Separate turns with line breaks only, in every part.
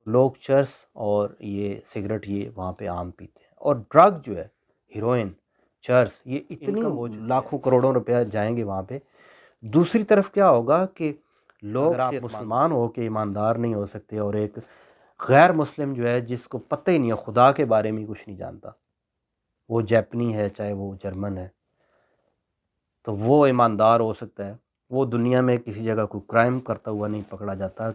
لوگ چرس اور یہ سگریٹ یہ وہاں پہ عام پیتے ہیں، اور ڈرگ جو ہے ہیروئن، چرس، یہ اتنی لاکھوں کروڑوں روپیہ جائیں گے وہاں پہ۔ دوسری طرف کیا ہوگا کہ لوگ، اگر آپ مسلمان ہو کے ایماندار نہیں ہو سکتے، اور ایک غیر مسلم جو ہے جس کو پتہ ہی نہیں ہے، خدا کے بارے میں کچھ نہیں جانتا، وہ جیپنی ہے چاہے وہ جرمن ہے، تو وہ ایماندار ہو سکتا ہے، وہ دنیا میں کسی جگہ کوئی کرائم کرتا ہوا نہیں پکڑا جاتا۔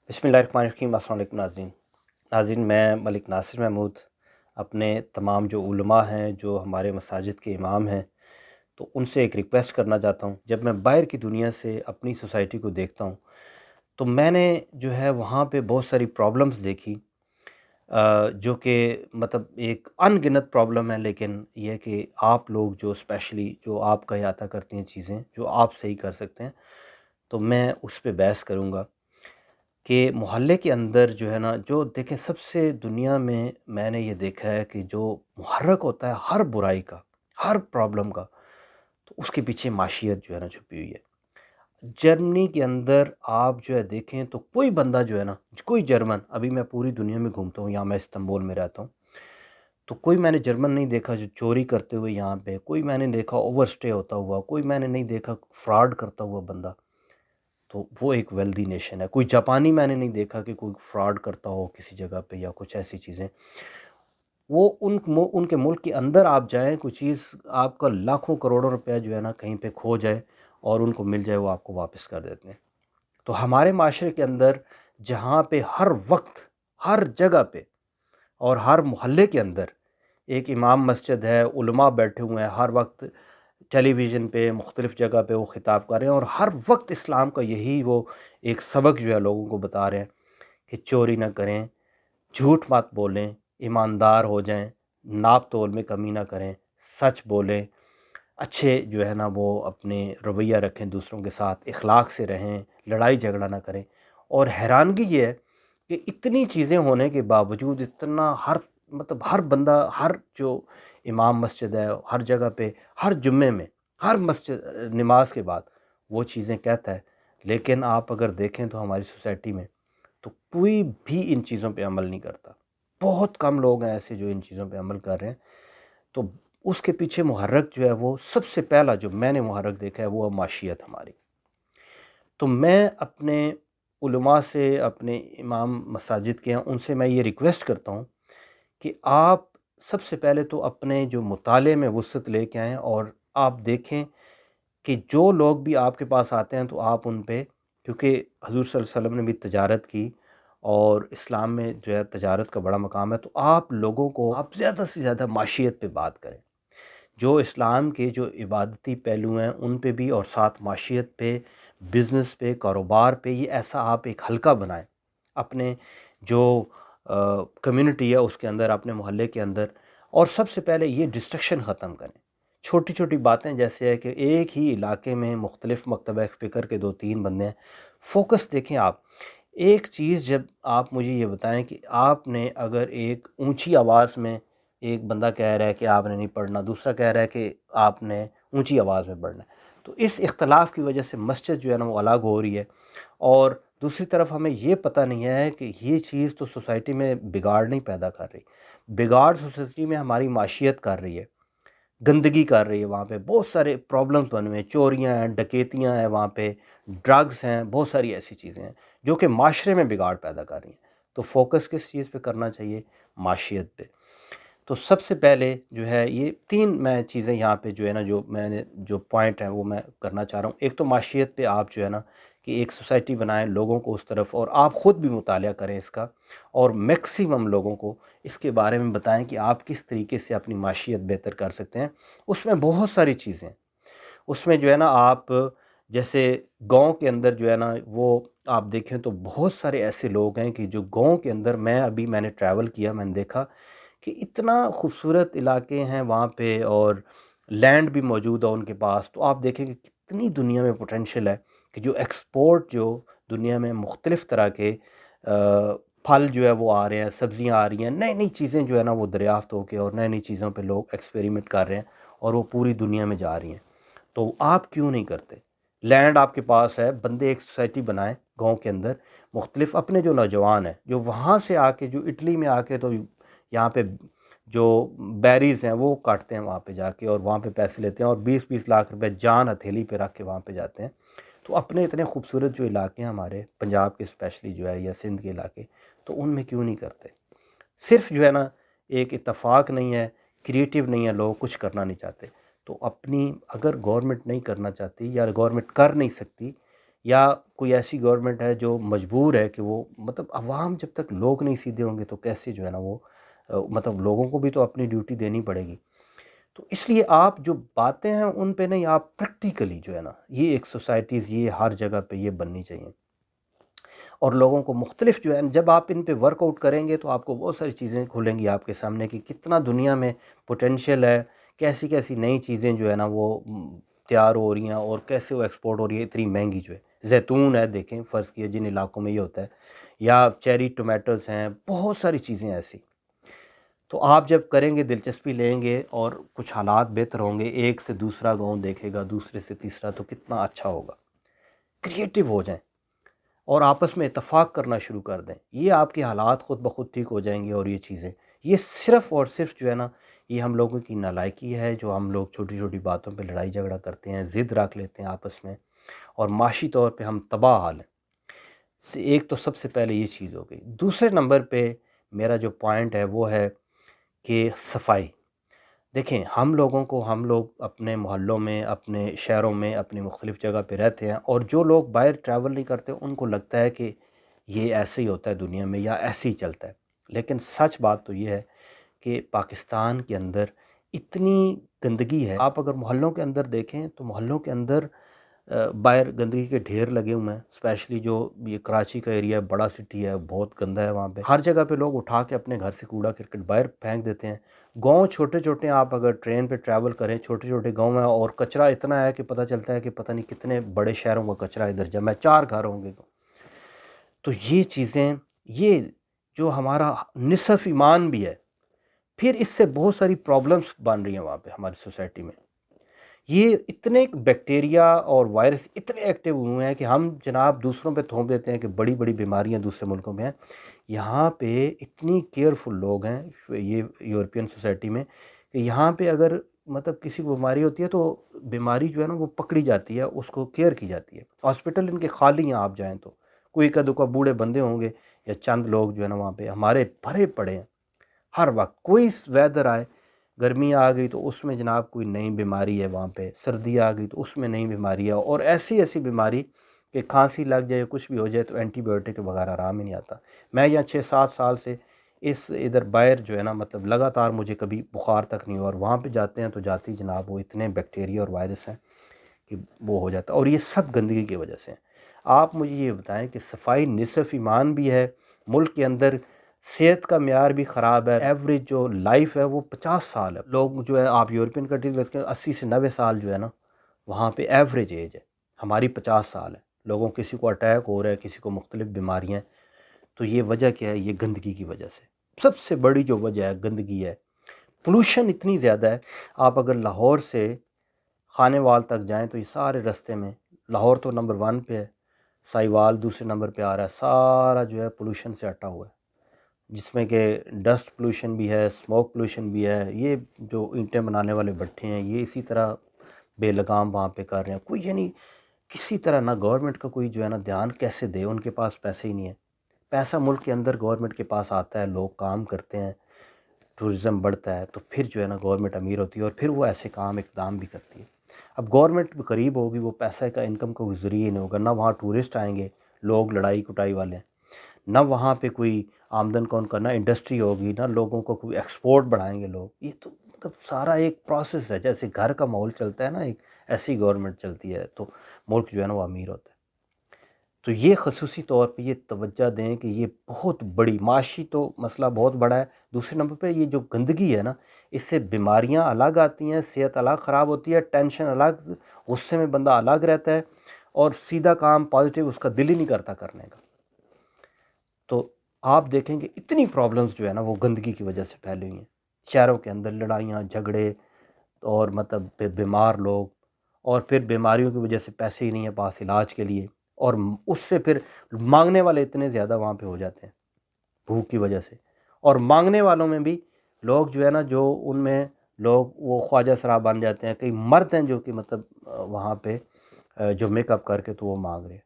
بسم اللہ الرحمن الرحیم، السلام علیکم ناظرین، میں ملک ناصر محمود اپنے تمام جو علماء ہیں، جو ہمارے مساجد کے امام ہیں، تو ان سے ایک ریکویسٹ کرنا چاہتا ہوں۔ جب میں باہر کی دنیا سے اپنی سوسائٹی کو دیکھتا ہوں تو میں نے جو ہے وہاں پہ بہت ساری پرابلمز دیکھی، جو کہ مطلب ایک ان گنت پرابلم ہے، لیکن یہ کہ آپ لوگ جو اسپیشلی جو آپ کا احاطہ کرتی ہیں چیزیں جو آپ صحیح کر سکتے ہیں، تو میں اس پہ بحث کروں گا کہ محلے کے اندر جو ہے نا، جو دیکھیں سب سے دنیا میں نے یہ دیکھا ہے کہ جو محرک ہوتا ہے ہر برائی کا، ہر پرابلم کا، تو اس کے پیچھے معاشیت جو ہے نا چھپی ہوئی ہے۔ جرمنی کے اندر آپ جو ہے دیکھیں تو کوئی بندہ جو ہے نا، کوئی جرمن، ابھی میں پوری دنیا میں گھومتا ہوں، یہاں میں استنبول میں رہتا ہوں، تو کوئی میں نے جرمن نہیں دیکھا جو چوری کرتے ہوئے یہاں پہ، کوئی میں نے دیکھا اوور سٹے ہوتا ہوا، کوئی میں نے نہیں دیکھا فراڈ کرتا ہوا بندہ، تو وہ ایک ویلدی نیشن ہے۔ کوئی جاپانی میں نے نہیں دیکھا کہ کوئی فراڈ کرتا ہو کسی جگہ پہ یا کچھ ایسی چیزیں۔ وہ ان کے ملک کے اندر آپ جائیں، کوئی چیز آپ کا لاکھوں کروڑوں روپیہ جو ہے نا کہیں پہ کھو جائے اور ان کو مل جائے، وہ آپ کو واپس کر دیتے ہیں۔ تو ہمارے معاشرے کے اندر جہاں پہ ہر وقت، ہر جگہ پہ اور ہر محلے کے اندر ایک امام مسجد ہے، علماء بیٹھے ہوئے ہیں، ہر وقت ٹیلی ویژن پہ مختلف جگہ پہ وہ خطاب کر رہے ہیں، اور ہر وقت اسلام کا یہی وہ ایک سبق جو ہے لوگوں کو بتا رہے ہیں کہ چوری نہ کریں، جھوٹ مت بولیں، ایماندار ہو جائیں، ناپ تول میں کمی نہ کریں، سچ بولیں، اچھے جو ہے نا وہ اپنے رویہ رکھیں، دوسروں کے ساتھ اخلاق سے رہیں، لڑائی جھگڑا نہ کریں۔ اور حیرانگی یہ ہے کہ اتنی چیزیں ہونے کے باوجود اتنا ہر بندہ، ہر جو امام مسجد ہے، ہر جگہ پہ، ہر جمعے میں، ہر مسجد نماز کے بعد وہ چیزیں کہتا ہے، لیکن آپ اگر دیکھیں تو ہماری سوسائٹی میں تو کوئی بھی ان چیزوں پہ عمل نہیں کرتا۔ بہت کم لوگ ہیں ایسے جو ان چیزوں پہ عمل کر رہے ہیں۔ تو اس کے پیچھے محرک جو ہے، وہ سب سے پہلا جو میں نے محرک دیکھا ہے وہ معاشیت ہماری۔ تو میں اپنے علماء سے، اپنے امام مساجد کے ہیں، ان سے میں یہ ریکویسٹ کرتا ہوں کہ آپ سب سے پہلے تو اپنے جو مطالعے میں وسعت لے کے آئیں، اور آپ دیکھیں کہ جو لوگ بھی آپ کے پاس آتے ہیں تو آپ ان پہ، کیونکہ حضور صلی اللہ علیہ وسلم نے بھی تجارت کی اور اسلام میں جو ہے تجارت کا بڑا مقام ہے، تو آپ لوگوں کو آپ زیادہ سے زیادہ معاشیت پہ بات کریں، جو اسلام کے جو عبادتی پہلو ہیں ان پہ بھی، اور ساتھ معاشیت پہ، بزنس پہ، کاروبار پہ، یہ ایسا آپ ایک حلقہ بنائیں اپنے جو کمیونٹی ہے اس کے اندر، اپنے محلے کے اندر۔ اور سب سے پہلے یہ ڈسٹرکشن ختم کریں۔ چھوٹی چھوٹی باتیں جیسے ہے کہ ایک ہی علاقے میں مختلف مکتبہ فکر کے 2-3 بندے ہیں، فوکس دیکھیں آپ۔ ایک چیز جب آپ مجھے یہ بتائیں کہ آپ نے اگر ایک اونچی آواز میں، ایک بندہ کہہ رہا ہے کہ آپ نے نہیں پڑھنا، دوسرا کہہ رہا ہے کہ آپ نے اونچی آواز میں پڑھنا ہے، تو اس اختلاف کی وجہ سے مسجد جو ہے نا وہ الگ ہو رہی ہے، اور دوسری طرف ہمیں یہ پتہ نہیں ہے کہ یہ چیز تو سوسائٹی میں بگاڑ نہیں پیدا کر رہی، بگاڑ سوسائٹی میں ہماری معاشیت کر رہی ہے، گندگی کر رہی ہے۔ وہاں پہ بہت سارے پرابلمس بنے ہوئے ہیں، چوریاں ہیں، ڈکیتیاں ہیں، وہاں پہ ڈرگس ہیں، بہت ساری ایسی چیزیں ہیں جو کہ معاشرے میں بگاڑ پیدا کر رہی ہیں۔ تو فوکس کس چیز پہ کرنا چاہیے؟ معاشیت پہ۔ تو سب سے پہلے جو ہے یہ 3 میں چیزیں یہاں پہ جو ہے نا، جو میں نے جو پوائنٹ ہیں وہ میں کرنا چاہ رہا ہوں۔ ایک تو معاشیت پہ آپ جو ہے نا کہ ایک سوسائٹی بنائیں لوگوں کو اس طرف، اور آپ خود بھی مطالعہ کریں اس کا، اور میکسیمم لوگوں کو اس کے بارے میں بتائیں کہ آپ کس طریقے سے اپنی معاشیت بہتر کر سکتے ہیں۔ اس میں بہت ساری چیزیں، اس میں جو ہے نا آپ جیسے گاؤں کے اندر جو ہے نا وہ آپ دیکھیں تو بہت سارے ایسے لوگ ہیں کہ جو گاؤں کے اندر، میں نے ٹریول کیا، میں نے دیکھا کہ اتنا خوبصورت علاقے ہیں وہاں پہ، اور لینڈ بھی موجود ہے ان کے پاس، تو آپ دیکھیں کہ کتنی دنیا میں پوٹینشیل ہے کہ جو ایکسپورٹ جو دنیا میں مختلف طرح کے پھل جو ہے وہ آ رہے ہیں، سبزیاں آ رہی ہیں، نئی نئی چیزیں جو ہے نا وہ دریافت ہو کے اور نئی نئی چیزوں پہ لوگ ایکسپیریمنٹ کر رہے ہیں اور وہ پوری دنیا میں جا رہی ہیں۔ تو آپ کیوں نہیں کرتے؟ لینڈ آپ کے پاس ہے، بندے ایک سوسائٹی بنائیں گاؤں کے اندر، مختلف اپنے جو نوجوان ہیں جو وہاں سے آ کے، جو اٹلی میں آ کے تو یہاں پہ جو بیریز ہیں وہ کاٹتے ہیں وہاں پہ جا کے اور وہاں پہ پیسے لیتے ہیں اور 20-20 لاکھ روپے جان ہتھیلی پہ رکھ کے وہاں پہ جاتے ہیں۔ تو اپنے اتنے خوبصورت جو علاقے ہیں ہمارے پنجاب کے اسپیشلی جو ہے یا سندھ کے علاقے، تو ان میں کیوں نہیں کرتے؟ صرف جو ہے نا ایک اتفاق نہیں ہے، کریٹیو نہیں ہے، لوگ کچھ کرنا نہیں چاہتے۔ تو اپنی اگر گورنمنٹ نہیں کرنا چاہتی یا گورنمنٹ کر نہیں سکتی، یا کوئی ایسی گورنمنٹ ہے جو مجبور ہے کہ وہ مطلب عوام جب تک لوگ نہیں سیدھے ہوں گے تو کیسے جو ہے نا وہ مطلب لوگوں کو بھی تو اپنی ڈیوٹی دینی پڑے گی۔ تو اس لیے آپ جو باتیں ہیں ان پہ نہیں، آپ پریکٹیکلی جو ہے نا یہ ایک سوسائٹیز یہ ہر جگہ پہ یہ بننی چاہیے، اور لوگوں کو مختلف جو ہے جب آپ ان پہ ورک آؤٹ کریں گے تو آپ کو بہت ساری چیزیں کھولیں گی آپ کے سامنے کہ کتنا دنیا میں پوٹینشیل ہے، کیسی کیسی نئی چیزیں جو ہے نا وہ تیار ہو رہی ہیں اور کیسے وہ ایکسپورٹ ہو رہی ہے اتنی مہنگی جو ہے۔ زیتون ہے، دیکھیں فرض کیے جن علاقوں میں یہ ہوتا ہے، یا چیری ٹومیٹوز ہیں، بہت ساری چیزیں ایسی۔ تو آپ جب کریں گے، دلچسپی لیں گے اور کچھ حالات بہتر ہوں گے، ایک سے دوسرا گاؤں دیکھے گا، دوسرے سے تیسرا، تو کتنا اچھا ہوگا۔ کریٹیو ہو جائیں اور آپس میں اتفاق کرنا شروع کر دیں، یہ آپ کے حالات خود بخود ٹھیک ہو جائیں گے۔ اور یہ چیزیں، یہ صرف اور صرف جو ہے نا یہ ہم لوگوں کی نالائکی ہے، جو ہم لوگ چھوٹی چھوٹی باتوں پہ لڑائی جھگڑا کرتے ہیں، ضد رکھ لیتے ہیں آپس میں، اور معاشی طور پہ ہم تباہ حال ہیں۔ ایک تو سب سے پہلے یہ چیز ہو گئی۔ دوسرے نمبر پہ میرا جو پوائنٹ ہے وہ ہے کہ صفائی۔ دیکھیں ہم لوگ اپنے محلوں میں، اپنے شہروں میں، اپنی مختلف جگہ پہ رہتے ہیں، اور جو لوگ باہر ٹریول نہیں کرتے ان کو لگتا ہے کہ یہ ایسے ہی ہوتا ہے دنیا میں یا ایسے ہی چلتا ہے، لیکن سچ بات تو یہ ہے کہ پاکستان کے اندر اتنی گندگی ہے۔ آپ اگر محلوں کے اندر دیکھیں تو محلوں کے اندر باہر گندگی کے ڈھیر لگے ہوئے ہیں، اسپیشلی جو یہ کراچی کا ایریا ہے، بڑا سٹی ہے، بہت گندا ہے وہاں پہ، ہر جگہ پہ لوگ اٹھا کے اپنے گھر سے کوڑا کرکٹ باہر پھینک دیتے ہیں۔ گاؤں چھوٹے چھوٹے ہیں، آپ اگر ٹرین پہ ٹریول کریں، چھوٹے چھوٹے گاؤں ہیں اور کچرا اتنا ہے کہ پتہ چلتا ہے کہ پتہ نہیں کتنے بڑے شہروں کا کچرا ادھر جمع ہے، 4 گھر ہوں گے۔ تو یہ چیزیں، یہ جو ہمارا نصف ایمان بھی ہے، پھر اس سے بہت ساری پرابلمس بن رہی ہیں وہاں پہ ہماری سوسائٹی میں۔ یہ اتنے بیکٹیریا اور وائرس اتنے ایکٹیو ہوئے ہیں کہ ہم جناب دوسروں پہ تھوپ دیتے ہیں کہ بڑی بڑی بیماریاں دوسرے ملکوں میں ہیں۔ یہاں پہ اتنی کیئرفل لوگ ہیں یہ یورپین سوسائٹی میں، کہ یہاں پہ اگر مطلب کسی کو بیماری ہوتی ہے تو بیماری جو ہے نا وہ پکڑی جاتی ہے، اس کو کیئر کی جاتی ہے۔ ہاسپٹل ان کے خالی ہیں، آپ جائیں تو کوئی کا دو کا بوڑھے بندے ہوں گے یا چند لوگ جو ہے نا وہاں پہ ہمارے بھرے پڑے ہیں۔ ہر وقت کوئی ویدر آئے، گرمی آ گئی تو اس میں جناب کوئی نئی بیماری ہے وہاں پہ، سردی آ گئی تو اس میں نئی بیماری ہے، اور ایسی بیماری کہ کھانسی لگ جائے، کچھ بھی ہو جائے تو اینٹی بایوٹک کے بغیر آرام ہی نہیں آتا۔ میں یہاں 6-7 سال سے اس ادھر باہر جو ہے نا مطلب لگاتار مجھے کبھی بخار تک نہیں ہوا، اور وہاں پہ جاتے ہیں تو جاتے ہی جناب وہ اتنے بیکٹیریا اور وائرس ہیں کہ وہ ہو جاتا ہے، اور یہ سب گندگی کی وجہ سے ہیں۔ آپ مجھے یہ بتائیں کہ صفائی نصف ایمان بھی ہے، ملک کے اندر صحت کا معیار بھی خراب ہے، ایوریج جو لائف ہے وہ 50 سال ہے، لوگ جو ہے آپ یورپین کنٹریز دیکھتے ہیں 80 سے 90 سال جو ہے نا وہاں پہ ایوریج ایج ہے، ہماری 50 سال ہے۔ لوگوں کسی کو اٹیک ہو رہا ہے، کسی کو مختلف بیماریاں ہیں۔ تو یہ وجہ کیا ہے؟ یہ گندگی کی وجہ سے سب سے بڑی جو وجہ ہے گندگی ہے۔ پولوشن اتنی زیادہ ہے، آپ اگر لاہور سے خانے وال تک جائیں تو یہ سارے رستے میں، لاہور تو نمبر 1 پہ ہے، سائیوال دوسرے نمبر پہ آ رہا ہے، سارا جو ہے پولوشن سے اٹا ہوا ہے، جس میں کہ ڈسٹ پولوشن بھی ہے، اسموک پولوشن بھی ہے، یہ جو اینٹیں بنانے والے بھٹے ہیں یہ اسی طرح بے لگام وہاں پہ کر رہے ہیں۔ کوئی یعنی کسی طرح نہ گورنمنٹ کا کوئی جو ہے نا دھیان کیسے دے، ان کے پاس پیسے ہی نہیں ہے۔ پیسہ ملک کے اندر گورنمنٹ کے پاس آتا ہے، لوگ کام کرتے ہیں، ٹورزم بڑھتا ہے، تو پھر جو ہے نا گورنمنٹ امیر ہوتی ہے اور پھر وہ ایسے کام اقدام بھی کرتی ہے۔ اب گورنمنٹ قریب ہوگی، وہ پیسہ کا انکم کا کوئی ذریعہ ہی نہیں ہوگا، نہ وہاں ٹورسٹ آئیں گے، لوگ لڑائی کٹائی والے ہیں، نہ وہاں پہ کوئی آمدن کون کا، نہ انڈسٹری ہوگی، نہ لوگوں کو کوئی ایکسپورٹ بڑھائیں گے لوگ۔ یہ تو مطلب سارا ایک پروسیس ہے، جیسے گھر کا ماحول چلتا ہے نا، ایک ایسی گورنمنٹ چلتی ہے تو ملک جو ہے نا وہ امیر ہوتا ہے۔ تو یہ خصوصی طور پہ یہ توجہ دیں کہ یہ بہت بڑی معاشی تو مسئلہ بہت بڑا ہے، دوسرے نمبر پہ یہ جو گندگی ہے نا اس سے بیماریاں الگ آتی ہیں، صحت الگ خراب ہوتی ہے، ٹینشن الگ، غصے میں بندہ الگ رہتا ہے، اور سیدھا کام پازیٹیو اس کا دل ہی نہیں کرتا کرنے کا۔ تو آپ دیکھیں کہ اتنی پرابلمس جو ہے نا وہ گندگی کی وجہ سے پھیلی ہوئی ہیں، شہروں کے اندر لڑائیاں جھگڑے، اور مطلب بیمار لوگ، اور پھر بیماریوں کی وجہ سے پیسے ہی نہیں ہیں پاس علاج کے لیے، اور اس سے پھر مانگنے والے اتنے زیادہ وہاں پہ ہو جاتے ہیں بھوک کی وجہ سے، اور مانگنے والوں میں بھی لوگ جو ہے نا، جو ان میں لوگ وہ خواجہ سرا بن جاتے ہیں، کئی مرد ہیں جو کہ مطلب وہاں پہ جو میک اپ کر کے تو وہ مانگ رہے ہیں۔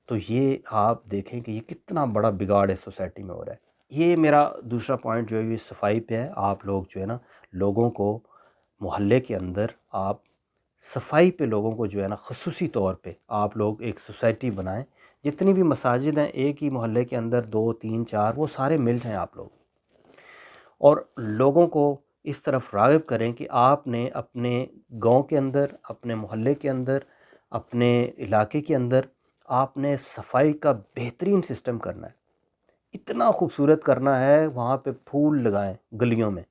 تو یہ آپ دیکھیں کہ یہ کتنا بڑا بگاڑ ہے سوسائٹی میں ہو رہا ہے۔ یہ میرا دوسرا پوائنٹ جو ہے یہ صفائی پہ ہے۔ آپ لوگ جو ہے نا لوگوں کو محلے کے اندر آپ صفائی پہ لوگوں کو جو ہے نا خصوصی طور پہ آپ لوگ ایک سوسائٹی بنائیں، جتنی بھی مساجد ہیں ایک ہی محلے کے اندر 2 3 4 وہ سارے مل جائیں آپ لوگ، اور لوگوں کو اس طرف راغب کریں کہ آپ نے اپنے گاؤں کے اندر، اپنے محلے کے اندر، اپنے علاقے کے اندر آپ نے صفائی کا بہترین سسٹم کرنا ہے، اتنا خوبصورت کرنا ہے، وہاں پہ پھول لگائیں گلیوں میں،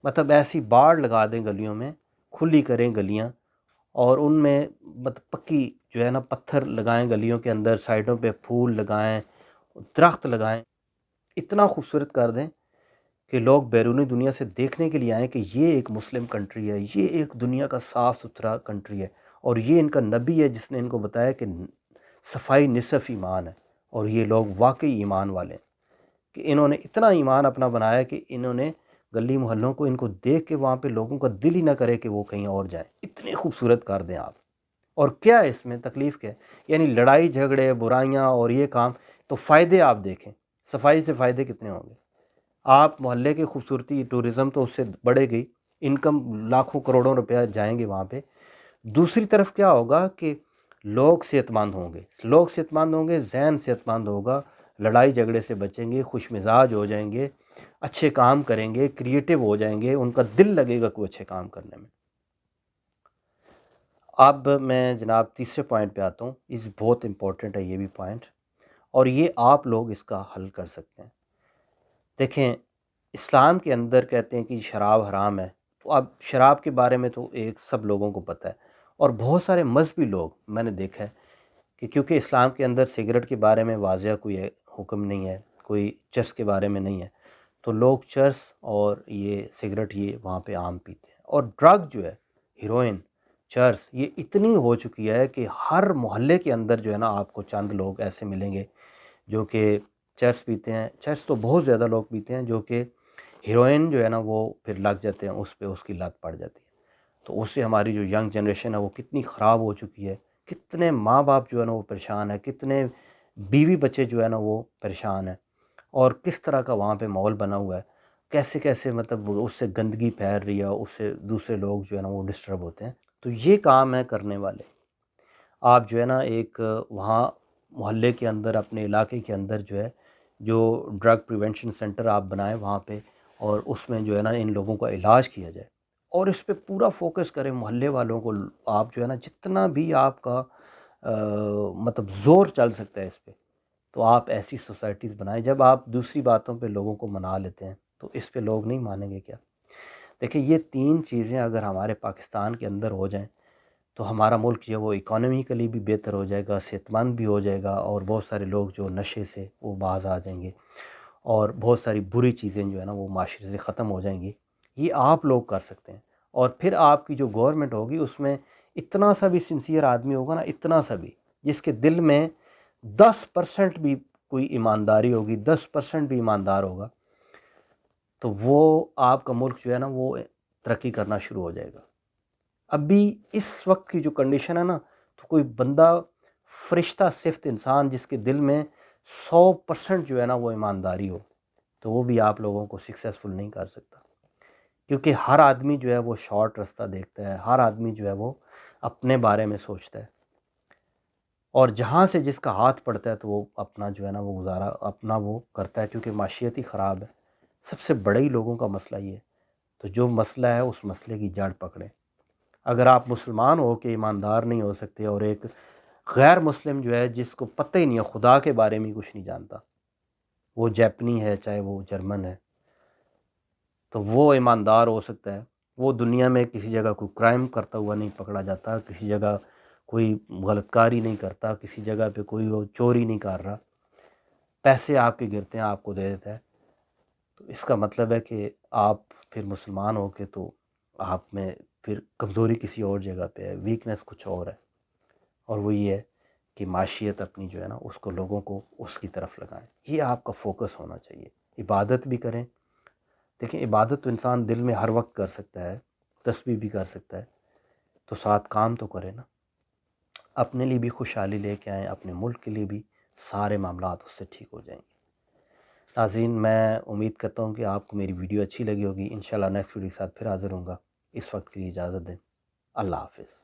مطلب ایسی باڑ لگا دیں گلیوں میں، کھلی کریں گلیاں، اور ان میں مطلب پکی جو ہے نا پتھر لگائیں گلیوں کے اندر، سائڈوں پہ پھول لگائیں، درخت لگائیں، اتنا خوبصورت کر دیں کہ لوگ بیرونی دنیا سے دیکھنے کے لیے آئیں کہ یہ ایک مسلم کنٹری ہے، یہ ایک دنیا کا صاف ستھرا کنٹری ہے، اور یہ ان کا نبی ہے جس نے ان کو بتایا کہ صفائی نصف ایمان ہے، اور یہ لوگ واقعی ایمان والے ہیں کہ انہوں نے اتنا ایمان اپنا بنایا کہ انہوں نے گلی محلوں کو ان کو دیکھ کے وہاں پہ لوگوں کا دل ہی نہ کرے کہ وہ کہیں اور جائیں، اتنے خوبصورت کر دیں آپ۔ اور کیا ہے اس میں تکلیف کیا ہے؟ یعنی لڑائی جھگڑے برائیاں اور یہ کام، تو فائدے آپ دیکھیں، صفائی سے فائدے کتنے ہوں گے؟ آپ محلے کی خوبصورتی، ٹورزم تو اس سے بڑھے گئی، انکم لاکھوں کروڑوں روپیہ جائیں گے وہاں پہ۔ دوسری طرف کیا ہوگا کہ لوگ صحت مند ہوں گے، لوگ صحت مند ہوں گے، ذہن صحت مند ہوگا، لڑائی جھگڑے سے بچیں گے، خوش مزاج ہو جائیں گے، اچھے کام کریں گے، کریٹیو ہو جائیں گے، ان کا دل لگے گا کوئی اچھے کام کرنے میں۔ اب میں جناب تیسرے پوائنٹ پہ آتا ہوں، اس بہت امپورٹنٹ ہے یہ بھی پوائنٹ، اور یہ آپ لوگ اس کا حل کر سکتے ہیں۔ دیکھیں، اسلام کے اندر کہتے ہیں کہ شراب حرام ہے، تو اب شراب کے بارے میں تو ایک سب لوگوں کو پتہ ہے، اور بہت سارے مذہبی لوگ میں نے دیکھا ہے کہ کیونکہ اسلام کے اندر سگریٹ کے بارے میں واضح کوئی حکم نہیں ہے، کوئی چرس کے بارے میں نہیں ہے، تو لوگ چرس اور یہ سگریٹ یہ وہاں پہ عام پیتے ہیں، اور ڈرگ جو ہے ہیروئن، چرس، یہ اتنی ہو چکی ہے کہ ہر محلے کے اندر جو ہے نا آپ کو چند لوگ ایسے ملیں گے جو کہ چرس پیتے ہیں، چرس تو بہت زیادہ لوگ پیتے ہیں، جو کہ ہیروئن جو ہے نا وہ پھر لگ جاتے ہیں اس پہ، اس کی لت پڑ جاتی ہے، تو اس سے ہماری جو ینگ جنریشن ہے وہ کتنی خراب ہو چکی ہے، کتنے ماں باپ جو ہے نا وہ پریشان ہے، کتنے بیوی بچے جو ہے نا وہ پریشان ہیں، اور کس طرح کا وہاں پہ ماحول بنا ہوا ہے، کیسے کیسے مطلب اس سے گندگی پھیل رہی ہے، اس سے دوسرے لوگ جو ہے نا وہ ڈسٹرب ہوتے ہیں۔ تو یہ کام ہے کرنے والے، آپ جو ہے نا ایک وہاں محلے کے اندر، اپنے علاقے کے اندر جو ہے جو ڈرگ پریونشن سینٹر آپ بنائیں وہاں پہ، اور اس میں جو ہے نا ان لوگوں کا علاج کیا جائے، اور اس پہ پورا فوکس کریں محلے والوں کو، آپ جو ہے نا جتنا بھی آپ کا مطلب زور چل سکتا ہے اس پہ، تو آپ ایسی سوسائٹیز بنائیں۔ جب آپ دوسری باتوں پہ لوگوں کو منا لیتے ہیں تو اس پہ لوگ نہیں مانیں گے کیا؟ دیکھیں، یہ 3 چیزیں اگر ہمارے پاکستان کے اندر ہو جائیں تو ہمارا ملک جو ہے وہ اکانومیکلی بھی بہتر ہو جائے گا، صحت مند بھی ہو جائے گا، اور بہت سارے لوگ جو نشے سے وہ باز آ جائیں گے، اور بہت ساری بری چیزیں جو ہے نا وہ معاشرے سے ختم ہو جائیں گی۔ یہ آپ لوگ کر سکتے ہیں، اور پھر آپ کی جو گورنمنٹ ہوگی اس میں اتنا سا بھی سنسیئر آدمی ہوگا نا، اتنا سا بھی جس کے دل میں 10% بھی کوئی ایمانداری ہوگی، 10% بھی ایماندار ہوگا، تو وہ آپ کا ملک جو ہے نا وہ ترقی کرنا شروع ہو جائے گا۔ ابھی اس وقت کی جو کنڈیشن ہے نا، تو کوئی بندہ فرشتہ صفت انسان جس کے دل میں 100% جو ہے نا وہ ایمانداری ہو، تو وہ بھی آپ لوگوں کو سکسیسفل نہیں کر سکتا، کیونکہ ہر آدمی جو ہے وہ شارٹ رستہ دیکھتا ہے، ہر آدمی جو ہے وہ اپنے بارے میں سوچتا ہے، اور جہاں سے جس کا ہاتھ پڑتا ہے تو وہ اپنا جو ہے نا وہ گزارا اپنا وہ کرتا ہے، کیونکہ معیشت ہی خراب ہے۔ سب سے بڑے ہی لوگوں کا مسئلہ یہ ہے، تو جو مسئلہ ہے اس مسئلے کی جڑ پکڑیں۔ اگر آپ مسلمان ہو کے ایماندار نہیں ہو سکتے، اور ایک غیر مسلم جو ہے جس کو پتہ ہی نہیں ہے، خدا کے بارے میں کچھ نہیں جانتا، وہ جیپنی ہے چاہے وہ جرمن ہے، تو وہ ایماندار ہو سکتا ہے، وہ دنیا میں کسی جگہ کوئی کرائم کرتا ہوا نہیں پکڑا جاتا، کسی جگہ کوئی غلط کاری نہیں کرتا، کسی جگہ پہ کوئی وہ چوری نہیں کر رہا، پیسے آپ کے گرتے ہیں آپ کو دے دیتا ہے، تو اس کا مطلب ہے کہ آپ پھر مسلمان ہو کے تو آپ میں پھر کمزوری کسی اور جگہ پہ ہے، ویکنس کچھ اور ہے، اور وہ یہ ہے کہ معاشیت اپنی جو ہے نا اس کو لوگوں کو اس کی طرف لگائیں. یہ آپ کا فوکس ہونا چاہیے. عبادت بھی کریں. دیکھیں عبادت تو انسان دل میں ہر وقت کر سکتا ہے، تسبیح بھی کر سکتا ہے، تو ساتھ کام تو کرے نا. اپنے لیے بھی خوشحالی لے کے آئیں، اپنے ملک کے لیے بھی، سارے معاملات اس سے ٹھیک ہو جائیں گے. ناظرین میں امید کرتا ہوں کہ آپ کو میری ویڈیو اچھی لگی ہوگی. انشاءاللہ نیکسٹ ویڈیو کے ساتھ پھر حاضر ہوں گا. اس وقت کے لیے اجازت دیں. اللہ حافظ.